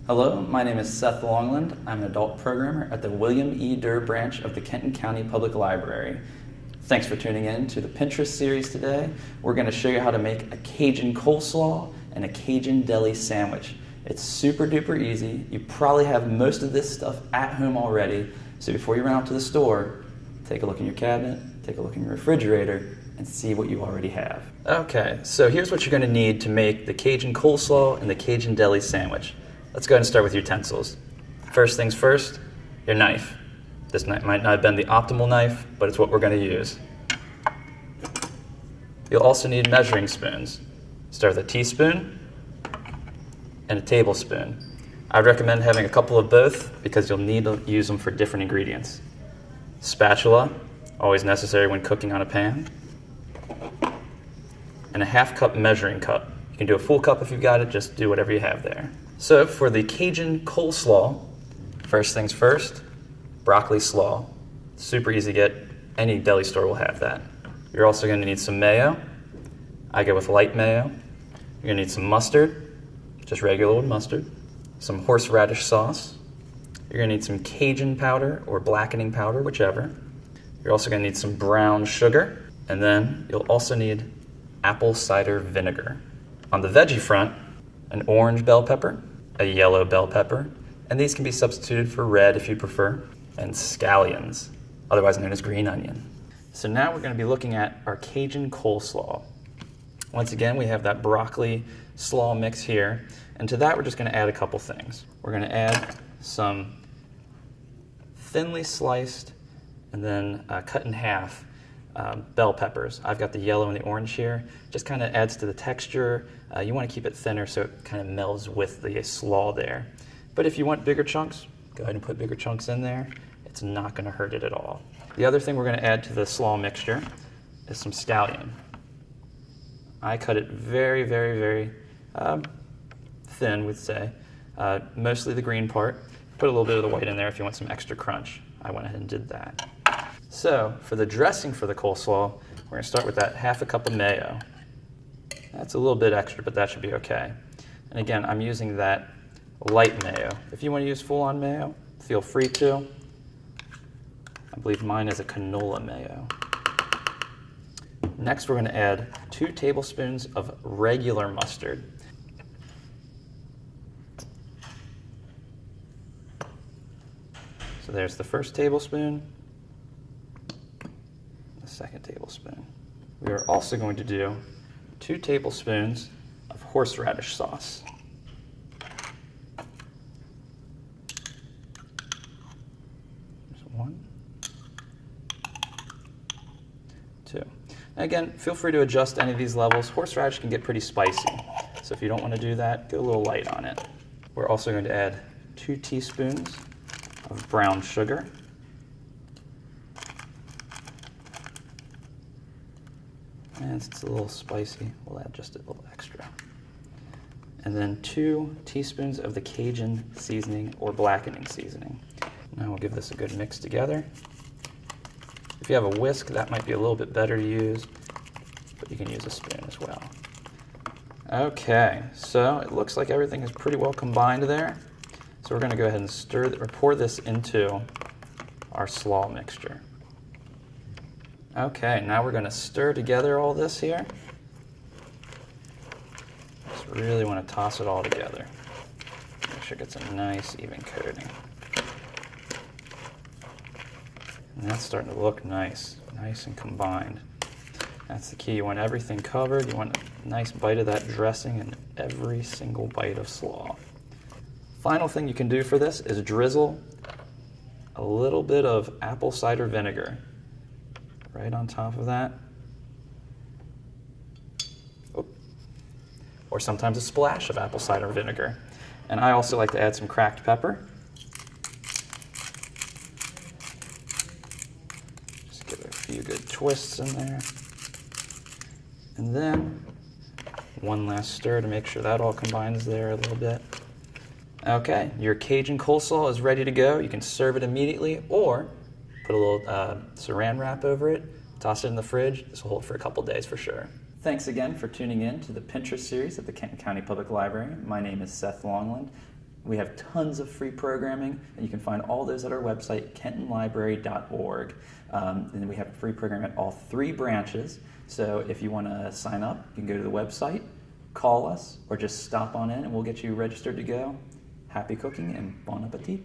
Hello, my name is Seth Longland. I'm an adult programmer at the William E. Durr branch of the Kenton County Public Library. Thanks for tuning in to the Pinterest series today. We're going to show you how to make a Cajun coleslaw and a Cajun deli sandwich. It's super duper easy. You probably have most of this stuff at home already, so before you run out to the store, take a look in your cabinet, take a look in your refrigerator, and see what you already have. Okay, so here's what you're going to need to make the Cajun coleslaw and the Cajun deli sandwich. Let's go ahead and start with your utensils. First things first, your knife. This knife might not have been the optimal knife, but it's what we're going to use. You'll also need measuring spoons. Start with a teaspoon and a tablespoon. I'd recommend having a couple of both because you'll need to use them for different ingredients. Spatula, always necessary when cooking on a pan. And a half cup measuring cup. You can do a full cup if you've got it, just do whatever you have there. So for the Cajun coleslaw, first things first, broccoli slaw. Super easy to get, any deli store will have that. You're also going to need some mayo. I go with light mayo. You're going to need some mustard, just regular old mustard, some horseradish sauce. You're going to need some Cajun powder or blackening powder, whichever. You're also going to need some brown sugar, and then you'll also need apple cider vinegar. On the veggie front, an orange bell pepper, a yellow bell pepper, and these can be substituted for red if you prefer, and scallions, otherwise known as green onion. So now we're going to be looking at our Cajun coleslaw. Once again, we have that broccoli slaw mix here, and to that we're just going to add a couple things. We're going to add some thinly sliced and then cut in half bell peppers. I've got the yellow and the orange here. Just kind of adds to the texture. You want to keep it thinner so it kind of melds with the slaw there. But if you want bigger chunks, go ahead and put bigger chunks in there. It's not going to hurt it at all. The other thing we're going to add to the slaw mixture is some scallion. I cut it very, very, very thin, we'd say. Mostly the green part. Put a little bit of the white in there if you want some extra crunch. I went ahead and did that. So for the dressing for the coleslaw, we're going to start with that half a cup of mayo. That's a little bit extra, but that should be okay. And again, I'm using that light mayo. If you want to use full-on mayo, feel free to. I believe mine is a canola mayo. Next, we're going to add 2 tablespoons of regular mustard. So there's the first tablespoon. Second tablespoon. We are also going to do 2 tablespoons of horseradish sauce. There's 1, 2. And again, feel free to adjust any of these levels. Horseradish can get pretty spicy, so if you don't want to do that, go a little light on it. We're also going to add 2 teaspoons of brown sugar. And since it's a little spicy, we'll add just a little extra. And then 2 teaspoons of the Cajun seasoning or blackening seasoning. Now we'll give this a good mix together. If you have a whisk, that might be a little bit better to use, but you can use a spoon as well. Okay, so it looks like everything is pretty well combined there. So we're going to go ahead and pour this into our slaw mixture. Okay, now we're going to stir together all this here. Just really want to toss it all together. Make sure it gets a nice even coating. And that's starting to look nice, nice and combined. That's the key. You want everything covered. You want a nice bite of that dressing in every single bite of slaw. Final thing you can do for this is drizzle a little bit of apple cider vinegar right on top of that. Oh. Or sometimes a splash of apple cider vinegar. And I also like to add some cracked pepper. Just give it a few good twists in there. And then one last stir to make sure that all combines there a little bit. Okay, your Cajun coleslaw is ready to go. You can serve it immediately or put a little saran wrap over it, toss it in the fridge. This will hold for a couple days for sure. Thanks again for tuning in to the Pinterest series at the Kenton County Public Library. My name is Seth Longland. We have tons of free programming, and you can find all those at our website, kentonlibrary.org. And we have free programming at all 3 branches. So if you want to sign up, you can go to the website, call us, or just stop on in and we'll get you registered to go. Happy cooking and bon appetit.